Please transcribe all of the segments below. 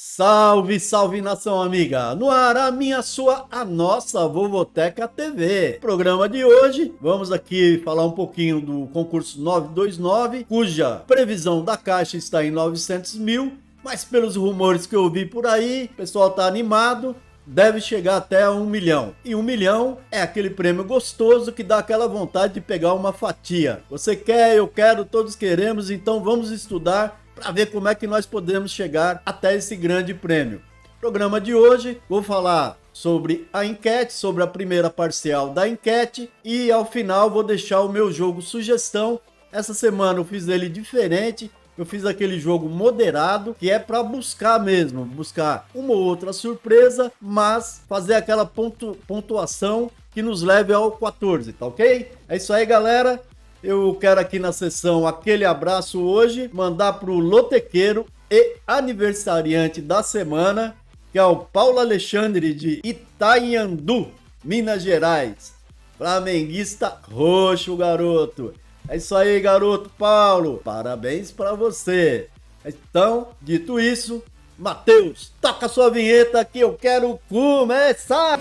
Salve, salve nação amiga! No ar a minha, sua, a nossa Vovoteca TV. Programa de hoje, vamos aqui falar um pouquinho do concurso 929, cuja previsão da Caixa está em 900 mil, mas pelos rumores que eu vi por aí, o pessoal tá animado, deve chegar até 1 milhão. E 1 milhão é aquele prêmio gostoso que dá aquela vontade de pegar uma fatia. Você quer, eu quero, todos queremos, então vamos estudar para ver como é que nós podemos chegar até esse grande prêmio. Programa de hoje, vou falar sobre a enquete, sobre a primeira parcial da enquete e ao final vou deixar o meu jogo sugestão. Essa semana eu fiz ele diferente, eu fiz aquele jogo moderado, que é para buscar mesmo, buscar uma ou outra surpresa, mas fazer aquela pontuação que nos leve ao 14, tá ok? É isso aí, galera. Eu quero aqui na sessão aquele abraço hoje, mandar para o lotequeiro e aniversariante da semana, que é o Paulo Alexandre de Itanhandu, Minas Gerais. Flamenguista roxo, garoto. É isso aí, garoto Paulo. Parabéns para você. Então, dito isso, Matheus, toca a sua vinheta que eu quero começar.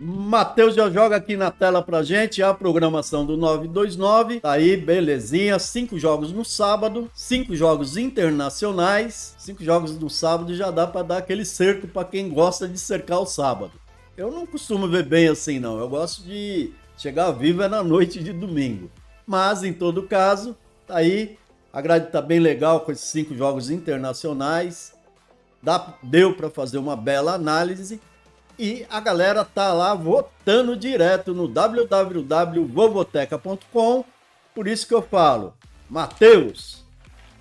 Matheus já joga aqui na tela pra gente a programação do 929, tá aí, belezinha, 5 jogos no sábado, 5 jogos internacionais, 5 jogos no sábado já dá pra dar aquele cerco pra quem gosta de cercar o sábado. Eu não costumo ver bem assim não, eu gosto de chegar vivo na noite de domingo, mas em todo caso, tá aí, a grade tá bem legal com esses 5 jogos internacionais, deu pra fazer uma bela análise. E a galera tá lá votando direto no www.vovoteca.com. Por isso que eu falo, Matheus,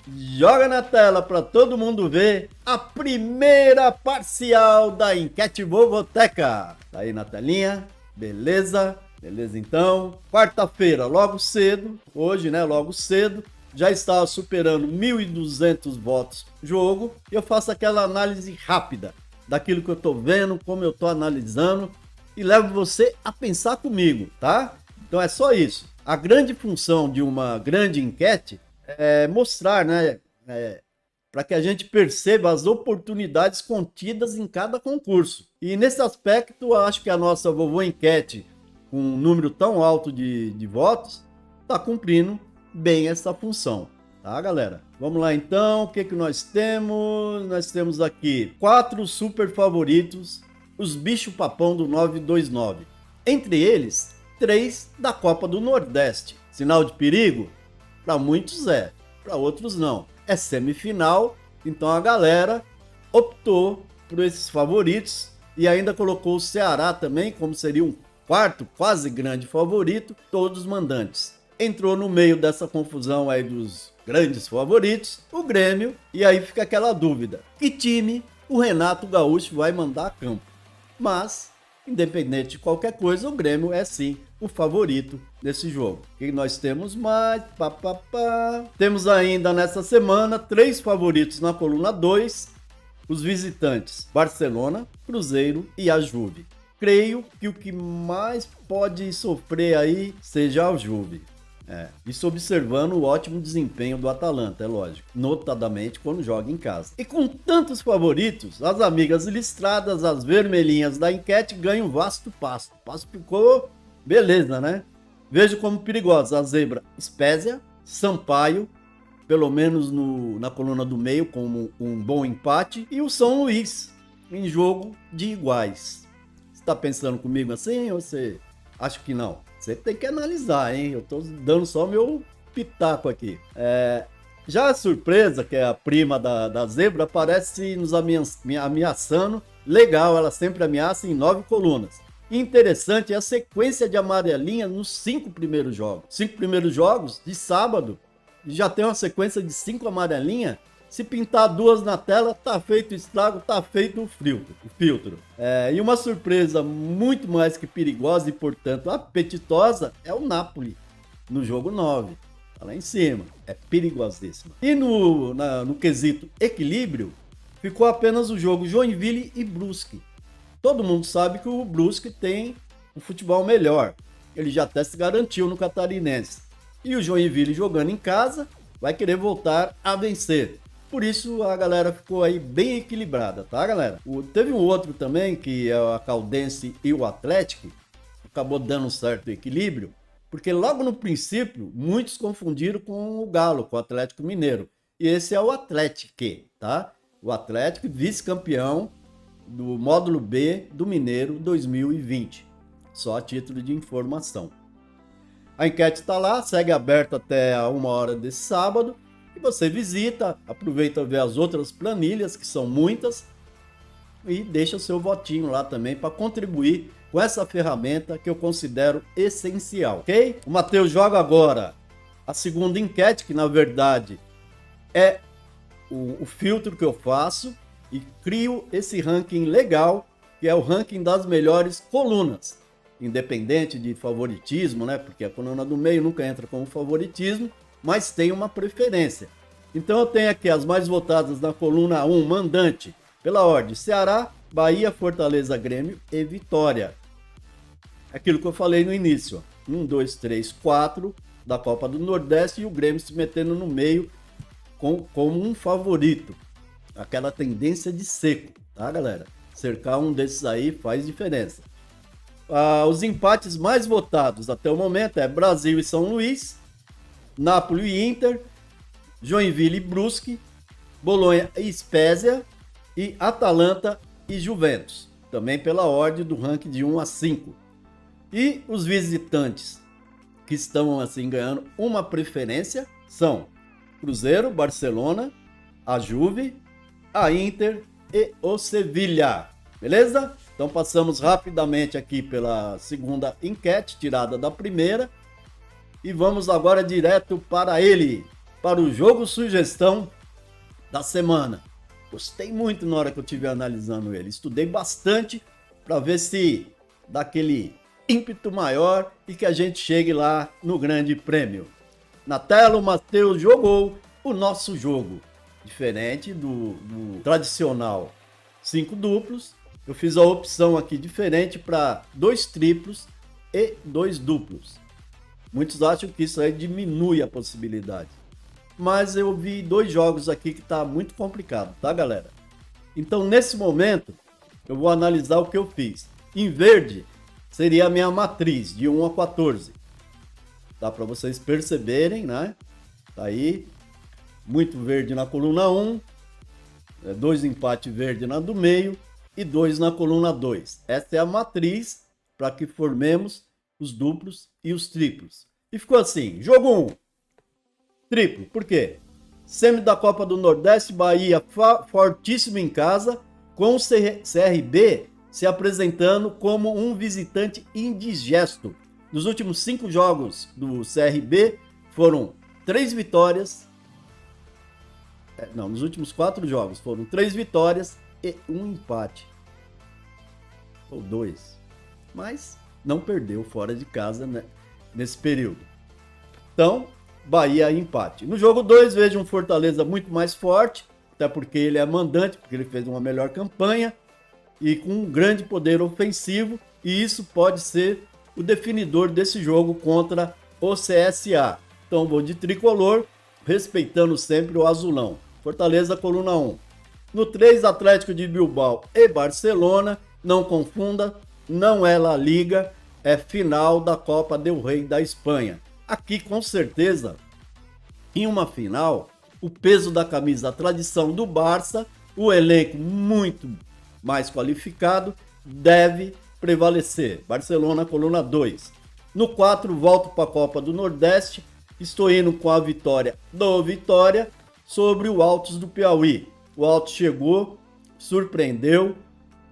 joga na tela para todo mundo ver a primeira parcial da enquete Vovoteca. Tá aí na telinha, beleza? Beleza então. Quarta-feira, logo cedo, hoje, né, logo cedo, já está superando 1.200 votos jogo. E eu faço aquela análise rápida daquilo que eu tô vendo, como eu tô analisando e levo você a pensar comigo, tá? Então é só isso. A grande função de uma grande enquete é mostrar, né, para que a gente perceba as oportunidades contidas em cada concurso. E nesse aspecto, eu acho que a nossa Vovô Enquete, com um número tão alto de votos, está cumprindo bem essa função. Tá, galera? Vamos lá então, o que nós temos? Nós temos aqui 4 super favoritos, os bicho papão do 929. Entre eles, 3 da Copa do Nordeste. Sinal de perigo? Para muitos é, para outros não. É semifinal, então a galera optou por esses favoritos e ainda colocou o Ceará também, como seria um quarto quase grande favorito, todos mandantes. Entrou no meio dessa confusão aí dos grandes favoritos, o Grêmio, e aí fica aquela dúvida, que time o Renato Gaúcho vai mandar a campo? Mas, independente de qualquer coisa, o Grêmio é sim o favorito desse jogo. O que nós temos mais? Temos ainda nessa semana 3 favoritos na coluna 2, os visitantes Barcelona, Cruzeiro e a Juve. Creio que o que mais pode sofrer aí seja a Juve. Isso observando o ótimo desempenho do Atalanta, é lógico, notadamente quando joga em casa. E com tantos favoritos, as amigas listradas, as vermelhinhas da enquete ganham vasto pasto. O pasto ficou beleza, né? Vejo como perigosa a zebra Spezia, Sampaio, pelo menos na coluna do meio, como um bom empate, e o São Luís, em jogo de iguais. Você tá pensando comigo assim ou você acha que não? Você tem que analisar, hein? Eu tô dando só meu pitaco aqui. Já a surpresa, que é a prima da zebra, parece nos ameaçando. Legal, ela sempre ameaça em 9 colunas. Interessante é a sequência de amarelinha nos 5 primeiros jogos. 5 primeiros jogos de sábado, já tem uma sequência de 5 amarelinhas. Se pintar 2 na tela, tá feito o estrago, tá feito o filtro. E uma surpresa muito mais que perigosa e, portanto, apetitosa é o Napoli, no jogo 9. Tá lá em cima, é perigosíssimo. E no quesito equilíbrio, ficou apenas o jogo Joinville e Brusque. Todo mundo sabe que o Brusque tem um futebol melhor. Ele já até se garantiu no Catarinense. E o Joinville jogando em casa vai querer voltar a vencer. Por isso a galera ficou aí bem equilibrada, tá, galera? Teve um outro também, que é a Caldense e o Atlético, acabou dando um certo equilíbrio, porque logo no princípio muitos confundiram com o Galo, com o Atlético Mineiro. E esse é o Atlético, tá? O Atlético, vice-campeão do módulo B do Mineiro 2020. Só a título de informação. A enquete está lá, segue aberta até a 1h desse sábado. E você visita, aproveita ver as outras planilhas, que são muitas, e deixa o seu votinho lá também para contribuir com essa ferramenta que eu considero essencial, ok? O Matheus joga agora a segunda enquete, que na verdade é o filtro que eu faço e crio esse ranking legal, que é o ranking das melhores colunas, independente de favoritismo, né? Porque a coluna do meio nunca entra como favoritismo, mas tem uma preferência. Então eu tenho aqui as mais votadas na coluna 1, mandante, pela ordem: Ceará, Bahia, Fortaleza, Grêmio e Vitória. Aquilo que eu falei no início, 1, 2, 3, 4 da Copa do Nordeste, e o Grêmio se metendo no meio como um favorito. Aquela tendência de seco, tá, galera? Cercar um desses aí faz diferença. Os empates mais votados até o momento é Brasil e São Luís, Napoli e Inter, Joinville e Brusque, Bolonha e Spezia e Atalanta e Juventus, também pela ordem do ranking de 1 a 5. E os visitantes que estão assim ganhando uma preferência são Cruzeiro, Barcelona, a Juve, a Inter e o Sevilha, beleza? Então passamos rapidamente aqui pela segunda enquete, tirada da primeira, e vamos agora direto para ele, para o jogo sugestão da semana. Gostei muito na hora que eu estive analisando ele, estudei bastante para ver se dá aquele ímpeto maior e que a gente chegue lá no grande prêmio. Na tela o Matheus jogou o nosso jogo, diferente do tradicional 5 duplos. Eu fiz a opção aqui diferente para 2 triplos e 2 duplos. Muitos acham que isso aí diminui a possibilidade. Mas eu vi 2 jogos aqui que tá muito complicado, tá, galera? Então, nesse momento, eu vou analisar o que eu fiz. Em verde, seria a minha matriz, de 1 a 14. Dá para vocês perceberem, né? Tá aí, muito verde na coluna 1, 2 empates verde na do meio e 2 na coluna 2. Essa é a matriz para que formemos os duplos e os triplos. E ficou assim: jogo 1, triplo. Por quê? Semi da Copa do Nordeste, Bahia fortíssimo em casa, com o CRB se apresentando como um visitante indigesto. Nos últimos 5 jogos do CRB foram 3 vitórias. Nos últimos 4 jogos foram 3 vitórias e 1 empate. Ou 2. Mas não perdeu fora de casa, né, nesse período. Então, Bahia empate. No jogo 2, vejo um Fortaleza muito mais forte, até porque ele é mandante, porque ele fez uma melhor campanha e com um grande poder ofensivo, e isso pode ser o definidor desse jogo contra o CSA. Então vou de tricolor, respeitando sempre o azulão. Fortaleza, coluna 1. No 3, Atlético de Bilbao e Barcelona. Não confunda, não é La Liga, é final da Copa del Rey da Espanha. Aqui, com certeza, em uma final, o peso da camisa, a tradição do Barça, o elenco muito mais qualificado, deve prevalecer. Barcelona, coluna 2. No 4, volto para a Copa do Nordeste. Estou indo com a vitória do Vitória sobre o Altos do Piauí. O Altos chegou, surpreendeu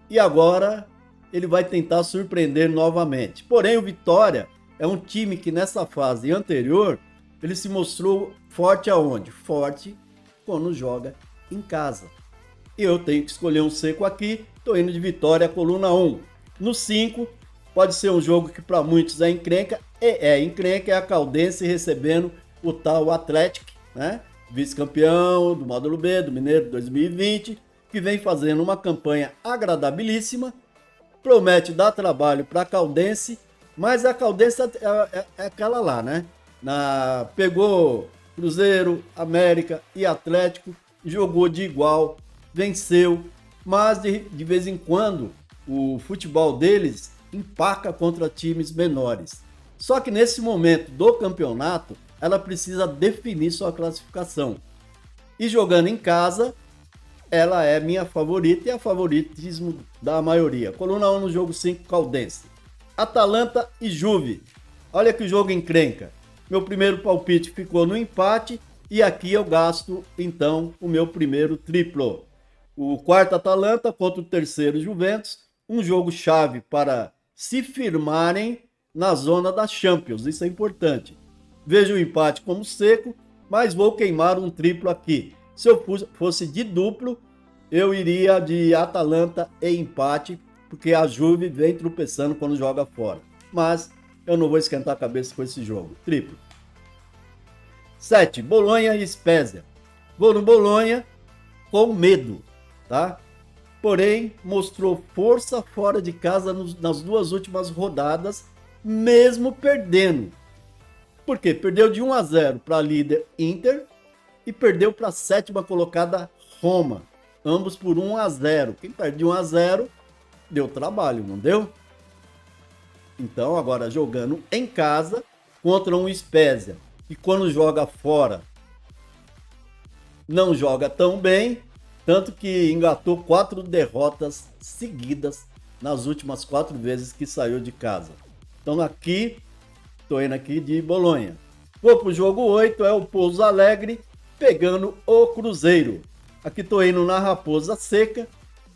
e agora ele vai tentar surpreender novamente. Porém, o Vitória é um time que nessa fase anterior ele se mostrou forte aonde? Forte quando joga em casa. E eu tenho que escolher um seco aqui. Estou indo de Vitória, coluna 1. No 5, pode ser um jogo que para muitos é encrenca. Encrenca, é a Caldense recebendo o tal Atlético, né? Vice-campeão do módulo B, do Mineiro 2020, que vem fazendo uma campanha agradabilíssima promete dar trabalho para a Caldense, mas a Caldense é aquela lá, né? Pegou Cruzeiro, América e Atlético, jogou de igual, venceu, mas de vez em quando o futebol deles empaca contra times menores. Só que nesse momento do campeonato, ela precisa definir sua classificação. E jogando em casa, ela é minha favorita e é favoritismo da maioria. Coluna 1 no jogo 5, Caldense. Atalanta e Juve. Olha que jogo encrenca. Meu primeiro palpite ficou no empate e aqui eu gasto, então, o meu primeiro triplo. O quarto Atalanta contra o terceiro Juventus. Um jogo chave para se firmarem na zona da Champions. Isso é importante. Vejo o empate como seco, mas vou queimar um triplo aqui. Se eu fosse de duplo, eu iria de Atalanta e empate, porque a Juve vem tropeçando quando joga fora. Mas eu não vou esquentar a cabeça com esse jogo. Triplo. 7. Bolonha e Spezia. Vou no Bolonha com medo, tá? Porém, mostrou força fora de casa nas duas últimas rodadas, mesmo perdendo. Por quê? Perdeu de 1-0 para a líder Inter e perdeu para a sétima colocada Roma. Ambos por 1-0. Quem perde de 1-0 deu trabalho, não deu? Então, agora jogando em casa contra um Spezia, que quando joga fora não joga tão bem, tanto que engatou 4 derrotas seguidas nas últimas 4 vezes que saiu de casa. Então aqui, tô indo aqui de Bolonha. Vou pro jogo 8, é o Pouso Alegre pegando o Cruzeiro. Aqui tô indo na Raposa Seca.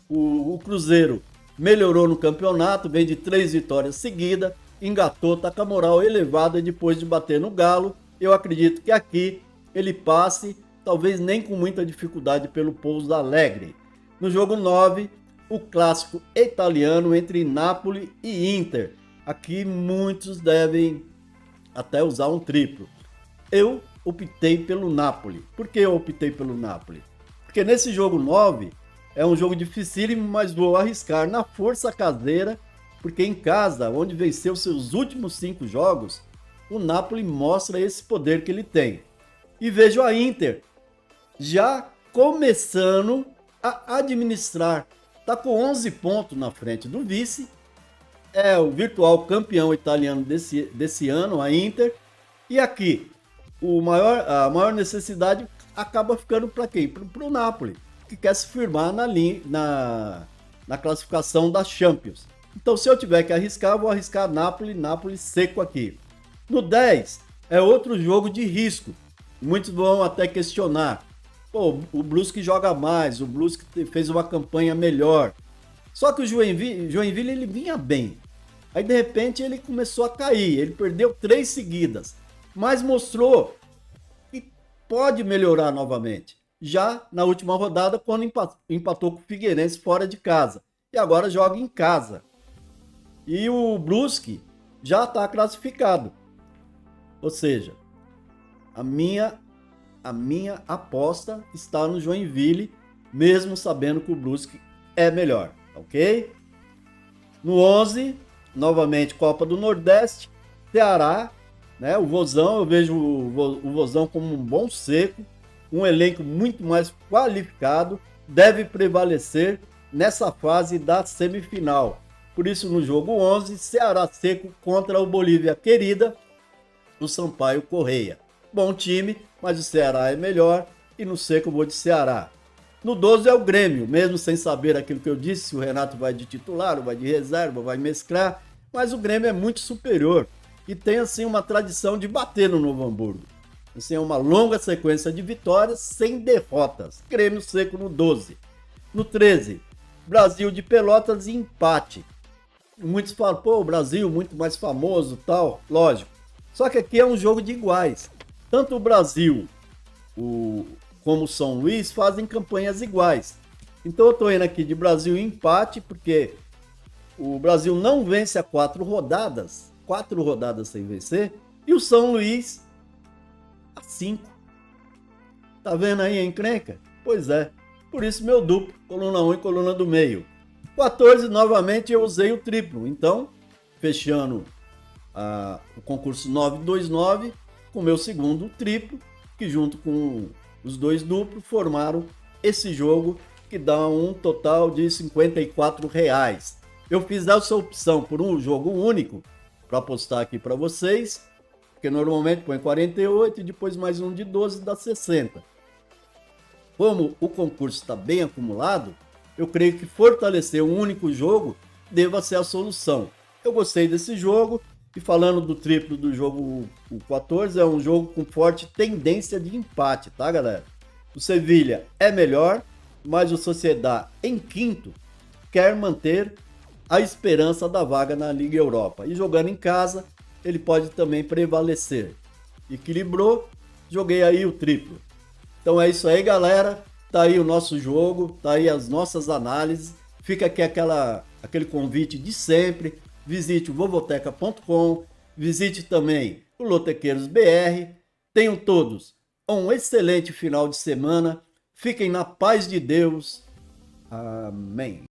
O Cruzeiro melhorou no campeonato, vem de 3 vitórias seguidas, engatou, tá com a moral elevada depois de bater no Galo. Eu acredito que aqui ele passe, talvez nem com muita dificuldade, pelo Pouso Alegre. No jogo 9, o clássico italiano entre Napoli e Inter. Aqui muitos devem até usar um triplo. Eu optei pelo Napoli. Por que eu optei pelo Napoli? Porque nesse jogo 9 é um jogo dificílimo, mas vou arriscar na força caseira, porque em casa, onde venceu seus últimos 5 jogos, o Napoli mostra esse poder que ele tem. E vejo a Inter já começando a administrar. Está com 11 pontos na frente do vice. É o virtual campeão italiano desse ano, a Inter. E aqui, a maior necessidade acaba ficando para quem? Para o Napoli, que quer se firmar na classificação da Champions. Então, se eu tiver que arriscar, vou arriscar Napoli seco aqui. No 10, é outro jogo de risco. Muitos vão até questionar. Pô, o Brusque joga mais, o Brusque fez uma campanha melhor. Só que o Joinville ele vinha bem. Aí, de repente, ele começou a cair. Ele perdeu 3 seguidas. Mas mostrou que pode melhorar novamente. Já na última rodada, quando empatou com o Figueirense fora de casa. E agora joga em casa. E o Brusque já está classificado. Ou seja, a minha aposta está no Joinville, mesmo sabendo que o Brusque é melhor, ok? No 11, novamente Copa do Nordeste, Ceará, né? O Vozão, eu vejo o Vozão como um bom seco, um elenco muito mais qualificado, deve prevalecer nessa fase da semifinal. Por isso, no jogo 11, Ceará seco contra o Bolívia Querida, do Sampaio Correia. Bom time, mas o Ceará é melhor e no seco eu vou de Ceará. No 12 é o Grêmio, mesmo sem saber aquilo que eu disse, se o Renato vai de titular ou vai de reserva, vai mesclar, mas o Grêmio é muito superior e tem assim uma tradição de bater no Novo Hamburgo. Assim, é uma longa sequência de vitórias sem derrotas. Grêmio seco no 12. No 13, Brasil de Pelotas e empate. Muitos falam, pô, o Brasil muito mais famoso, tal, lógico. Só que aqui é um jogo de iguais. Tanto o Brasil como o São Luís fazem campanhas iguais. Então eu estou indo aqui de Brasil em empate, porque o Brasil não vence há 4 rodadas sem vencer, e o São Luís há 5. Tá vendo aí a encrenca? Pois é. Por isso meu duplo, coluna 1 e coluna do meio. 14, novamente, eu usei o triplo. Então, fechando o concurso 929 com o meu segundo triplo, que junto com os dois duplos formaram esse jogo, que dá um total de R$54. Eu fiz essa opção por um jogo único, para apostar aqui para vocês, porque normalmente põe 48 e depois mais um de 12 dá 60. Como o concurso está bem acumulado, eu creio que fortalecer um único jogo deva ser a solução. Eu gostei desse jogo, e falando do triplo do jogo, o 14 é um jogo com forte tendência de empate, tá, galera? O Sevilha é melhor, mas o Sociedad, em quinto, quer manter a esperança da vaga na Liga Europa. E jogando em casa, ele pode também prevalecer. Equilibrou, joguei aí o triplo. Então é isso aí, galera. Tá aí o nosso jogo, tá aí as nossas análises. Fica aqui aquele convite de sempre. Visite o vovoteca.com, visite também o Lotequeiros BR. Tenham todos um excelente final de semana. Fiquem na paz de Deus. Amém.